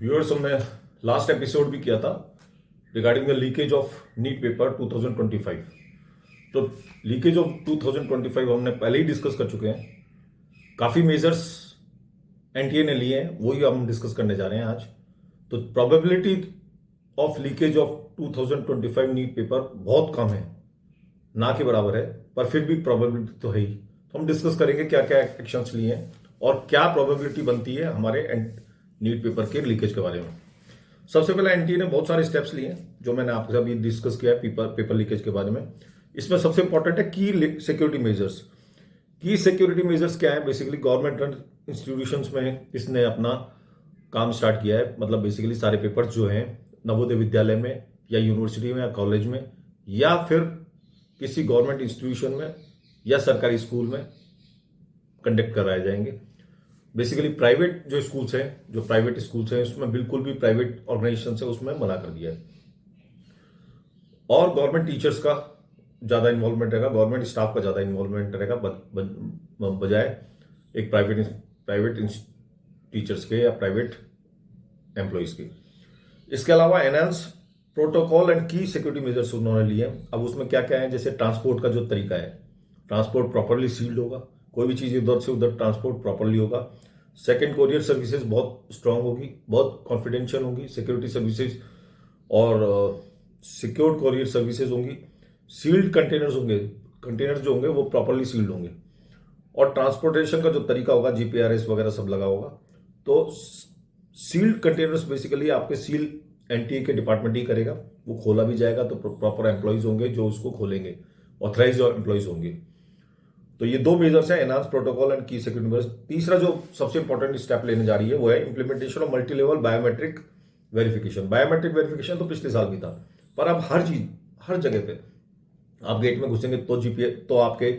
Viewers, हमने last episode भी किया था regarding the leakage of NEET paper 2025। तो लीकेज ऑफ 2025 हमने पहले ही डिस्कस कर चुके हैं। काफ़ी मेजर्स एनटीए ने लिए हैं, वही हम डिस्कस करने जा रहे हैं आज। तो probability of leakage of 2025 NEET paper बहुत कम है, ना के बराबर है, पर फिर भी प्रोबेबिलिटी तो है ही। तो हम डिस्कस करेंगे क्या क्या एक्शंस लिए हैं और क्या प्रोबेबिलिटी बनती है हमारे नीट पेपर के लीकेज के बारे में। सबसे पहले एनटीए ने बहुत सारे स्टेप्स लिए हैं जो मैंने आपके साथ अभी डिस्कस किया है पेपर लीकेज के बारे में। इसमें सबसे इंपॉर्टेंट है की सिक्योरिटी मेजर्स। की सिक्योरिटी मेजर्स क्या है? बेसिकली गवर्नमेंट रन इंस्टीट्यूशंस में इसने अपना काम स्टार्ट किया है। मतलब बेसिकली सारे पेपर्स जो हैं नवोदय विद्यालय में या यूनिवर्सिटी में या कॉलेज में या फिर किसी गवर्नमेंट इंस्टीट्यूशन में या सरकारी स्कूल में कंडक्ट कराए जाएंगे। बेसिकली प्राइवेट जो स्कूल्स हैं, जो प्राइवेट स्कूल्स हैं, उसमें बिल्कुल भी प्राइवेट ऑर्गेनाइजेशन से उसमें मना कर दिया है। और गवर्नमेंट टीचर्स का ज़्यादा इन्वॉल्वमेंट रहेगा, गवर्नमेंट स्टाफ का ज़्यादा इन्वॉल्वमेंट रहेगा बजाय एक प्राइवेट टीचर्स के या प्राइवेट एम्प्लॉयज़ के। इसके अलावा एनहांस प्रोटोकॉल एंड की सिक्योरिटी मेजर्स उन्होंने लिए। अब उसमें क्या क्या है, जैसे ट्रांसपोर्ट का जो तरीका है, ट्रांसपोर्ट प्रॉपरली सील्ड होगा, कोई भी चीज़ इधर से उधर ट्रांसपोर्ट प्रॉपरली होगा। सेकंड, कोरियर सर्विसेज बहुत स्ट्रांग होगी, बहुत कॉन्फिडेंशियल होंगी सिक्योरिटी सर्विसेज, और सिक्योर्ड कोरियर सर्विसेज होंगी। सील्ड कंटेनर्स होंगे, कंटेनर्स जो होंगे वो प्रॉपरली सील्ड होंगे। और ट्रांसपोर्टेशन का जो तरीका होगा, जीपीआरएस वगैरह सब लगा होगा। तो सील्ड कंटेनर्स बेसिकली आपके सील एनटीए के डिपार्टमेंट ही करेगा, वो खोला भी जाएगा तो प्रॉपर एम्प्लॉयज होंगे जो उसको खोलेंगे, ऑथराइज एम्प्लॉयज होंगे। तो ये दो मेजर्स हैं, एनहांस प्रोटोकॉल एंड की सिक्योरिटी मेजर्स। तीसरा जो सबसे इंपॉर्टेंट स्टेप लेने जा रही है वो है implementation of multi level biometric verification. Biometric verification तो पिछले साल भी था, पर अब हर चीज हर जगह पे आप गेट में घुसेंगे तो जीपीए तो आपके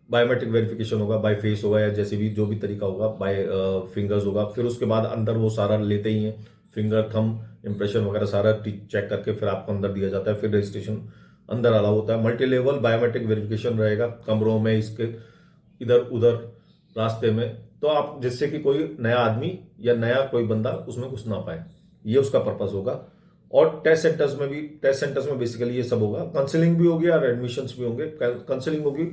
बायोमेट्रिक वेरिफिकेशन होगा, बाय फेस होगा या जैसे भी जो भी तरीका होगा, बाय फिंगर्स होगा। फिर उसके बाद अंदर वो सारा लेते ही हैं, फिंगर थंब इम्प्रेशन वगैरह सारा चेक करके फिर आपको अंदर दिया जाता है, फिर रजिस्ट्रेशन अंदर अलाउ होता है। मल्टी लेवल बायोमेट्रिक वेरिफिकेशन रहेगा कमरों में, इसके इधर उधर रास्ते में, तो आप जिससे कि कोई नया आदमी या नया कोई बंदा उसमें घुस ना पाए, ये उसका पर्पस होगा। और टेस्ट सेंटर्स में बेसिकली ये सब होगा। काउंसलिंग भी होगी और एडमिशंस भी होंगे। काउंसलिंग होगी,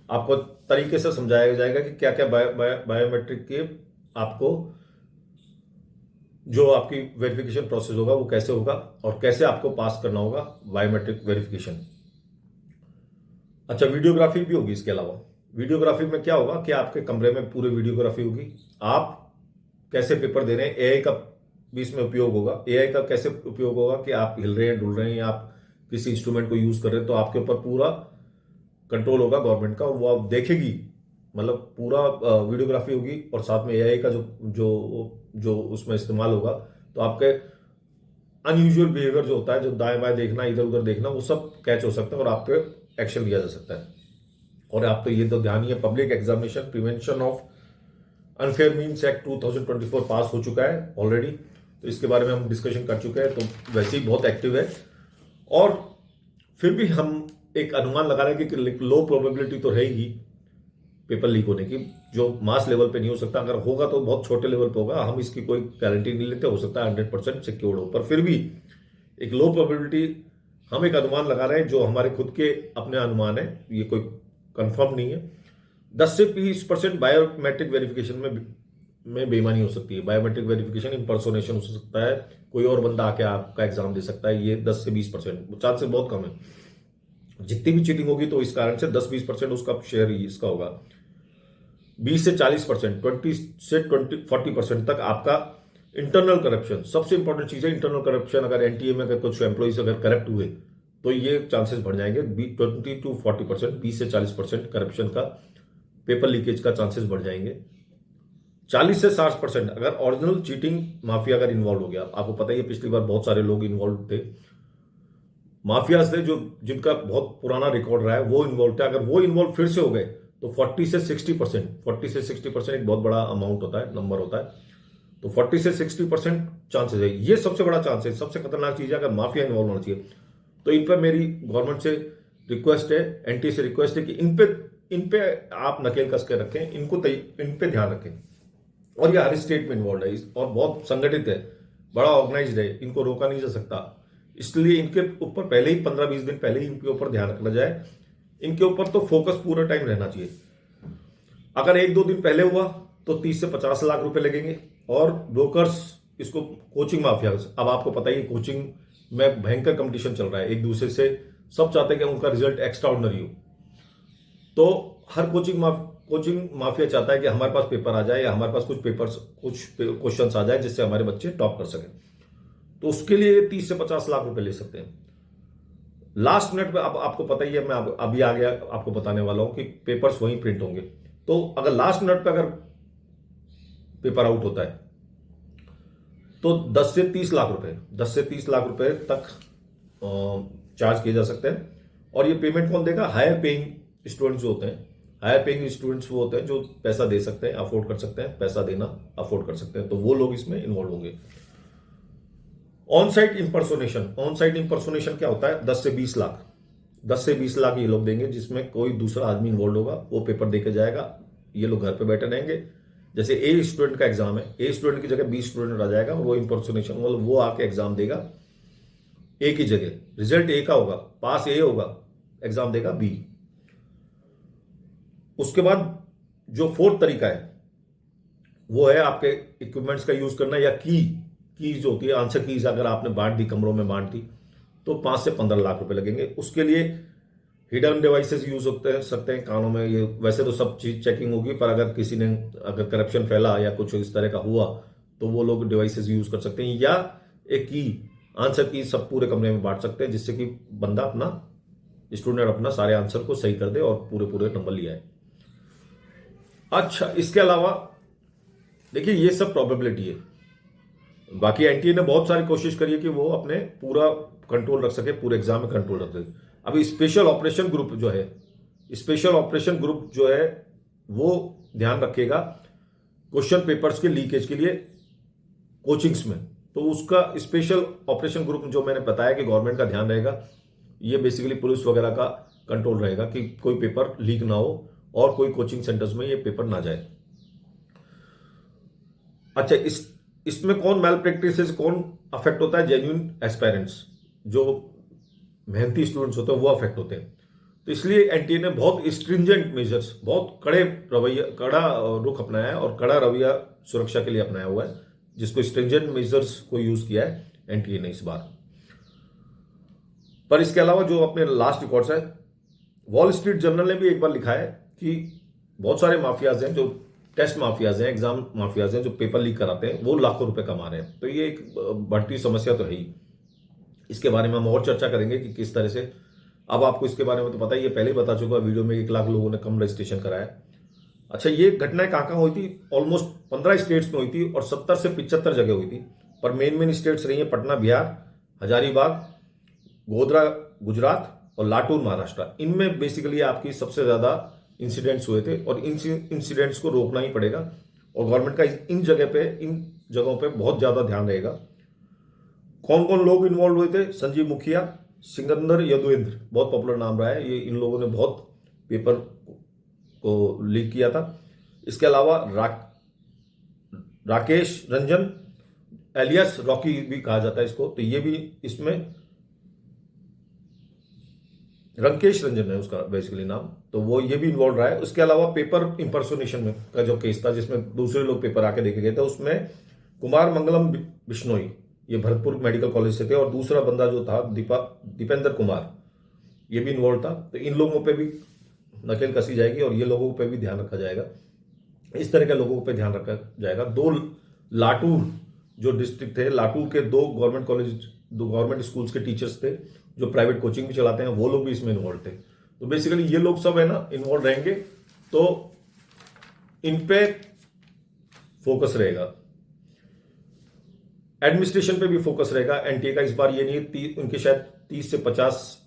आपको तरीके से समझाया जाएगा कि क्या क्या बायोमेट्रिक के आपको जो आपकी वेरिफिकेशन प्रोसेस होगा वो कैसे होगा और कैसे आपको पास करना होगा बायोमेट्रिक वेरिफिकेशन। अच्छा, वीडियोग्राफी भी होगी। इसके अलावा वीडियोग्राफी में क्या होगा कि आपके कमरे में पूरी वीडियोग्राफी होगी। आप कैसे पेपर दे रहे हैं, एआई का भी इसमें उपयोग होगा। एआई का कैसे उपयोग होगा कि आप हिल रहे हैं, डुल रहे हैं, या आप किसी इंस्ट्रूमेंट को यूज कर रहे हैं, तो आपके ऊपर पूरा कंट्रोल होगा गवर्नमेंट का, वो आप देखेगी। मतलब पूरा वीडियोग्राफी होगी और साथ में एआई का जो जो जो उसमें इस्तेमाल होगा, तो आपके अनयूजुअल बिहेवियर जो होता है, जो दाएं बाएं देखना, इधर उधर देखना, वो सब कैच हो सकता है और आप पे एक्शन लिया जा सकता है। और आप तो ये तो ध्यान ही है, public examination prevention of unfair means act 2024 पास हो चुका है ऑलरेडी, तो इसके बारे में हम डिस्कशन कर चुके हैं, तो वैसे ही बहुत एक्टिव है। और फिर भी हम एक अनुमान लगा रहे हैं कि लो प्रोबेबिलिटी तो रहेगी पेपर लीक होने की, जो मास लेवल पे नहीं हो सकता। अगर होगा तो बहुत छोटे लेवल पे होगा, हम इसकी कोई गारंटी नहीं लेते, हो सकता है 100% सिक्योर्ड हो, पर फिर भी एक लो प्रोबेबिलिटी हम एक अनुमान लगा रहे हैं, जो हमारे खुद के अपने अनुमान है, ये कोई कंफर्म नहीं है। 10 से 20% बायोमेट्रिक वेरिफिकेशन में बेईमानी हो सकती है। बायोमेट्रिक वेरिफिकेशन इंपर्सोनेशन हो सकता है, कोई और बंदा आके आपका एग्जाम दे सकता है। ये 10 से 20% चांसेस बहुत कम है। जितनी भी चीटिंग होगी तो इस कारण से 10-20% उसका शेयर ही इसका होगा। 20 से 40%, 20 से 40% तक आपका इंटरनल करप्शन, सबसे इंपॉर्टेंट चीज है इंटरनल करप्शन। अगर एनटीए में अगर कुछ एम्प्लॉइज अगर करप्ट हुए तो ये चांसेस बढ़ जाएंगे। 20 to 40%, 20 से 40% करप्शन का, पेपर लीकेज का चांसेस बढ़ जाएंगे। 40 से 60% अगर ओरिजिनल चीटिंग माफिया अगर इन्वॉल्व हो गया, आपको पता ही है पिछली बार बहुत सारे लोग इन्वॉल्व थे, माफियाज थे, जो जिनका बहुत पुराना रिकॉर्ड रहा है, वो इन्वॉल्व थे। अगर वो इन्वॉल्व फिर से हो गए तो 40 से 60% एक बहुत बड़ा अमाउंट होता है, नंबर होता है। तो 40 से 60% चांसेस है, ये सबसे बड़ा चांस है, सबसे खतरनाक चीज है। अगर माफिया इन्वॉल्व होना चाहिए तो इन पर मेरी गवर्नमेंट से रिक्वेस्ट है, एनटी से रिक्वेस्ट है कि इन पे आप नकेल कस के रखें, इन पे ध्यान रखें। और ये हर स्टेट में इन्वॉल्व है और बहुत संगठित है। बड़ा ऑर्गेनाइज्ड है, इनको रोका नहीं जा सकता। इसलिए इनके ऊपर पहले ही 15-20 दिन पहले ही इनके ऊपर ध्यान रखना जाए। इनके ऊपर तो फोकस पूरा टाइम रहना चाहिए। अगर 1-2 दिन पहले हुआ तो 30 से 50 लाख रुपए लगेंगे। और ब्रोकर्स, इसको कोचिंग माफिया, अब आपको पता ही कोचिंग में भयंकर कंपटीशन चल रहा है एक दूसरे से। सब चाहते हैं कि उनका रिजल्ट एक्स्ट्रा ऑर्डिनरी हो। तो हर कोचिंग माफिया चाहता है कि हमारे पास पेपर आ जाए या हमारे पास कुछ क्वेश्चंस आ जाए जिससे हमारे बच्चे टॉप कर सकें। तो उसके लिए 30 से 50 लाख रुपए ले सकते हैं। लास्ट मिनट पे अब आपको पता ही है, मैं अभी आ गया आपको बताने वाला हूं कि पेपर्स वहीं प्रिंट होंगे। तो अगर लास्ट मिनट पे अगर पेपर आउट होता है तो 10 से 30 लाख रुपए तक चार्ज किए जा सकते हैं। और ये पेमेंट कौन देगा? हायर पेइंग स्टूडेंट्स जो होते हैं। हायर पेइंग स्टूडेंट्स वो होते हैं जो पैसा दे सकते हैं, अफोर्ड कर सकते हैं, पैसा देना अफोर्ड कर सकते हैं। तो वो लोग इसमें इन्वॉल्व होंगे। ऑन साइट इंपर्सोनेशन क्या होता है? 10 से 20 लाख ये लोग देंगे, जिसमें कोई दूसरा आदमी इन्वॉल्व होगा, वो पेपर देके जाएगा। ये लोग घर पे बैठे रहेंगे। जैसे ए स्टूडेंट का एग्जाम है, ए स्टूडेंट की जगह बी स्टूडेंट आ जाएगा, वो इंपर्सोनेशन वो आके एग्जाम देगा ए की जगह। रिजल्ट ए का होगा, पास ए होगा, एग्जाम देगा बी। उसके बाद जो फोर्थ तरीका है वो है आपके इक्विपमेंट्स का यूज करना, या कीज जो होती है, आंसर कीज अगर आपने बांट दी, कमरों में बांट दी, तो 5 से 15 लाख रुपए लगेंगे। उसके लिए हिडन डिवाइसेस यूज सकते हैं कानों में। ये वैसे तो सब चीज चेकिंग होगी, पर अगर किसी ने अगर करप्शन फैला या कुछ इस तरह का हुआ तो वो लोग डिवाइसेस यूज कर सकते हैं, या एक की आंसर की सब पूरे कमरे में बांट सकते हैं, जिससे कि बंदा अपना स्टूडेंट अपना सारे आंसर को सही कर दे और पूरे नंबर लिया है। अच्छा, इसके अलावा देखिए ये सब प्रोबेबिलिटी है। बाकी एनटीए ने बहुत सारी कोशिश करी है कि वो अपने पूरा कंट्रोल रख सके, पूरे एग्जाम में कंट्रोल रख सके। अभी स्पेशल ऑपरेशन ग्रुप जो है वो ध्यान रखेगा क्वेश्चन पेपर्स के लीकेज के लिए कोचिंग्स में। तो उसका स्पेशल ऑपरेशन ग्रुप जो मैंने बताया कि गवर्नमेंट का ध्यान रहेगा, ये बेसिकली पुलिस वगैरह का कंट्रोल रहेगा कि कोई पेपर लीक ना हो और कोई कोचिंग सेंटर्स में ये पेपर ना जाए। अच्छा, इसमें कौन मैल प्रैक्टिसेस कौन अफेक्ट होता है? जेन्युइन एस्पायरेंट्स, जो मेहनती स्टूडेंट्स होते हैं वो अफेक्ट होते हैं। तो इसलिए एनटीए ने बहुत स्ट्रिंजेंट मेजर्स, बहुत कड़ा रुख अपनाया है और कड़ा रवैया सुरक्षा के लिए अपनाया हुआ है, जिसको स्ट्रिंजेंट मेजर्स को यूज किया है एनटीए ने इस बार। पर इसके अलावा जो अपने लास्ट रिकॉर्ड्स है, वॉल स्ट्रीट जर्नल ने भी एक बार लिखा है कि बहुत सारे माफियाज हैं, जो टेस्ट माफियाज हैं, एग्जाम माफियाज हैं, जो पेपर लीक कराते हैं, वो लाखों रुपए कमा रहे हैं। तो ये एक बढ़ती समस्या तो है ही। इसके बारे में हम और चर्चा करेंगे कि किस तरह से। अब आपको इसके बारे में तो पता ही है, पहले ही बता चुका वीडियो में, 1 लाख लोगों ने कम रजिस्ट्रेशन कराया। अच्छा, ये घटनाएं कहाँ हुई थी? ऑलमोस्ट 15 स्टेट्स में हुई थी और 70 से 75 जगह हुई थी। पर मेन स्टेट्स रही है पटना बिहार, हजारीबाग, गोधरा गुजरात और लातूर महाराष्ट्र। इनमें बेसिकली आपकी सबसे ज्यादा इंसिडेंट्स हुए थे और इन इंसिडेंट्स को रोकना ही पड़ेगा। और गवर्नमेंट का इन जगहों पे बहुत ज्यादा ध्यान रहेगा। कौन कौन लोग इन्वॉल्व हुए थे? संजीव मुखिया, सिकंदर यदुवेंद्र, बहुत पॉपुलर नाम रहा है ये। इन लोगों ने बहुत पेपर को लीक किया था। इसके अलावा राकेश रंजन, एलियस रॉकी भी कहा जाता है इसको, तो ये भी इसमें, रंकेश रंजन है उसका बेसिकली नाम, तो वो ये भी इन्वॉल्व रहा है। उसके अलावा पेपर इंपर्सोनेशन में का जो केस था, जिसमें दूसरे लोग पेपर आके देखे गए थे, उसमें कुमार मंगलम बिश्नोई, ये भरतपुर मेडिकल कॉलेज से थे, और दूसरा बंदा जो था दीपेंद्र कुमार, ये भी इन्वॉल्व था। तो इन लोगों पे भी नकेल कसी जाएगी और ये लोगों पे भी ध्यान रखा जाएगा। इस तरह के लोगों पे ध्यान रखा जाएगा। 2 लातूर जो डिस्ट्रिक्ट थे, लातूर के 2 गवर्नमेंट स्कूल्स के टीचर्स थे जो प्राइवेट कोचिंग भी चलाते हैं, वो लोग भी इसमें इन्वॉल्व थे। तो बेसिकली ये लोग सब है ना इन्वॉल्व रहेंगे, तो इन पे फोकस रहेगा। एडमिनिस्ट्रेशन पे भी फोकस रहेगा एनटीए का। इस बार ये नहीं, उनके शायद 30 से 50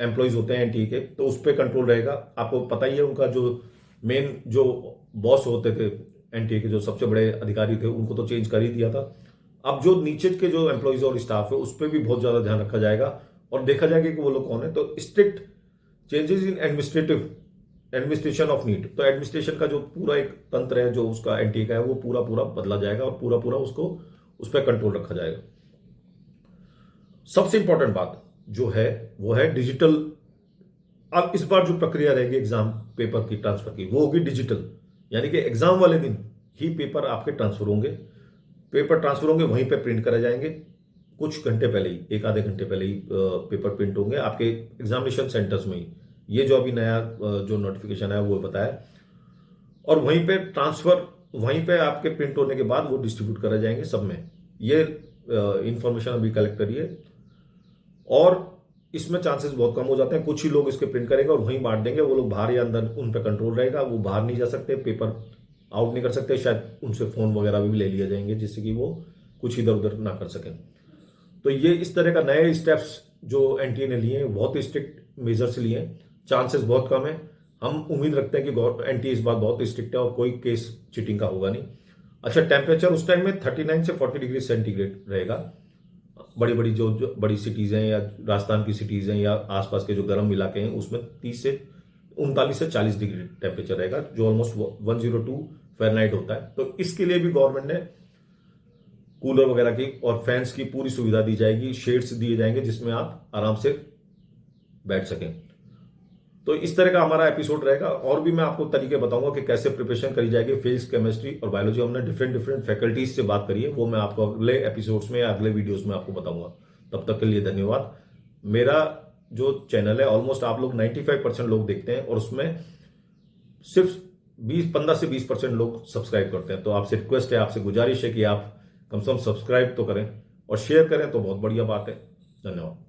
एम्प्लॉइज होते हैं एनटीए के, तो उस पर कंट्रोल रहेगा। आपको पता ही है उनका जो मेन जो बॉस होते थे एनटीए के, जो सबसे बड़े अधिकारी थे, उनको तो चेंज कर ही दिया था। अब जो नीचे के जो एम्प्लॉइज और स्टाफ है उस पर भी बहुत ज्यादा ध्यान रखा जाएगा और देखा जाएगा कि वो लोग कौन है। तो strict changes in administration of NEET, तो एडमिनिस्ट्रेशन का जो पूरा एक तंत्र है जो उसका एनटीए का है, वो पूरा बदला जाएगा और पूरा उसको उस पर कंट्रोल रखा जाएगा। सबसे इंपॉर्टेंट बात जो है वो है डिजिटल। अब इस बार जो प्रक्रिया रहेगी एग्जाम पेपर की ट्रांसफर की, वो होगी डिजिटल, यानी कि एग्जाम वाले दिन ही पेपर आपके ट्रांसफर होंगे। पेपर ट्रांसफर होंगे, वहीं पे प्रिंट कराए जाएंगे, कुछ घंटे पहले ही, एक आधे घंटे पहले ही पेपर प्रिंट होंगे आपके एग्जामिनेशन सेंटर्स में ही। ये जो अभी नया जो नोटिफिकेशन है वो बताया, और वहीं पे ट्रांसफर, वहीं पे आपके प्रिंट होने के बाद वो डिस्ट्रीब्यूट कराए जाएंगे सब में। ये इंफॉर्मेशन अभी कलेक्ट करिए, और इसमें चांसेस बहुत कम हो जाते हैं। कुछ ही लोग इसके प्रिंट करेंगे और वहीं बांट देंगे, वो लोग बाहर या अंदर उन पर कंट्रोल रहेगा, वो बाहर नहीं जा सकते, पेपर आउट नहीं कर सकते, शायद उनसे फोन वगैरह भी ले लिए जाएंगे जिससे कि वो कुछ इधर उधर ना कर सकें। तो ये इस तरह का नए स्टेप्स जो एनटीए ने लिए हैं, बहुत ही स्ट्रिक्ट मेजर्स लिए हैं, चांसेस बहुत कम है। हम उम्मीद रखते हैं कि एनटीए इस बार बहुत स्ट्रिक्ट है और कोई केस चीटिंग का होगा नहीं। अच्छा, टेम्परेचर उस टाइम में 39 से 40 डिग्री सेंटीग्रेड रहेगा। बड़ी बड़ी जो बड़ी सिटीज हैं या राजस्थान की सिटीज हैं या आसपास के जो गर्म इलाके हैं, उसमें 30 से 39 से 40 डिग्री टेम्परेचर रहेगा, जो ऑलमोस्ट 102 फ़ारेनहाइट होता है। तो इसके लिए भी गवर्नमेंट ने कूलर वगैरह की और फैंस की पूरी सुविधा दी जाएगी, शेड्स दिए जाएंगे जिसमें आप आराम से बैठ सकें। तो इस तरह का हमारा एपिसोड रहेगा, और भी मैं आपको तरीके बताऊंगा कि कैसे प्रिपरेशन करी जाएगी। फिजिक्स, केमिस्ट्री और बायोलॉजी हमने डिफरेंट फैकल्टीज से बात करी है, वो मैं आपको अगले एपिसोड्स में या अगले वीडियोस में आपको बताऊंगा। तब तक के लिए धन्यवाद। मेरा जो चैनल है ऑलमोस्ट आप लोग 95% लोग देखते हैं, और उसमें सिर्फ 15 से 20% लोग सब्सक्राइब करते हैं। तो आपसे रिक्वेस्ट है, आपसे गुजारिश है कि आप कम से कम सब्सक्राइब तो करें और शेयर करें, तो बहुत बढ़िया बात है। धन्यवाद।